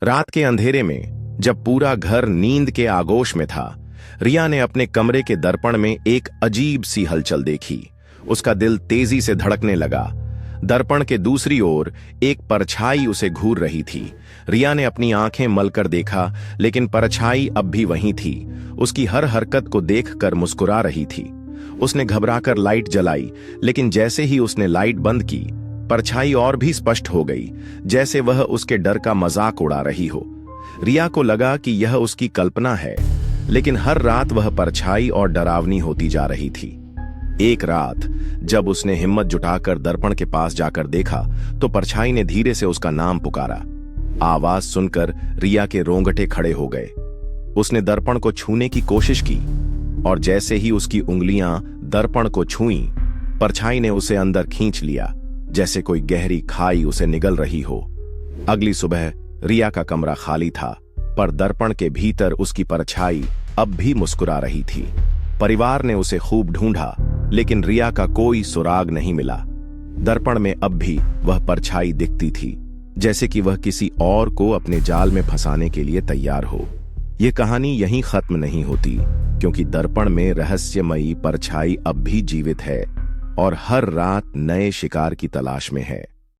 रात के अंधेरे में जब पूरा घर नींद के आगोश में था, रिया ने अपने कमरे के दर्पण में एक अजीब सी हलचल देखी। उसका दिल तेजी से धड़कने लगा। दर्पण के दूसरी ओर एक परछाई उसे घूर रही थी। रिया ने अपनी आंखें मलकर देखा, लेकिन परछाई अब भी वहीं थी। उसकी हर हरकत को देखकर मुस्कुरा रही थी। उसने घबराकर लाइट जलाई, लेकिन जैसे ही उसने लाइट बंद की, परछाई और भी स्पष्ट हो गई, जैसे वह उसके डर का मजाक उड़ा रही हो। रिया को लगा कि यह उसकी कल्पना है, लेकिन हर रात वह परछाई और डरावनी होती जा रही थी। एक रात जब उसने हिम्मत जुटाकर दर्पण के पास जाकर देखा, तो परछाई ने धीरे से उसका नाम पुकारा। आवाज सुनकर रिया के रोंगटे खड़े हो गए। उसने दर्पण को छूने की कोशिश की, और जैसे ही उसकी उंगलियां दर्पण को छुईं, परछाई ने उसे अंदर खींच लिया, जैसे कोई गहरी खाई उसे निगल रही हो। अगली सुबह रिया का कमरा खाली था, पर दर्पण के भीतर उसकी परछाई अब भी मुस्कुरा रही थी। परिवार ने उसे खूब ढूंढा, लेकिन रिया का कोई सुराग नहीं मिला। दर्पण में अब भी वह परछाई दिखती थी, जैसे कि वह किसी और को अपने जाल में फंसाने के लिए तैयार हो। यह कहानी यहीं खत्म नहीं होती, क्योंकि दर्पण में रहस्यमयी परछाई अब भी जीवित है और हर रात नए शिकार की तलाश में है।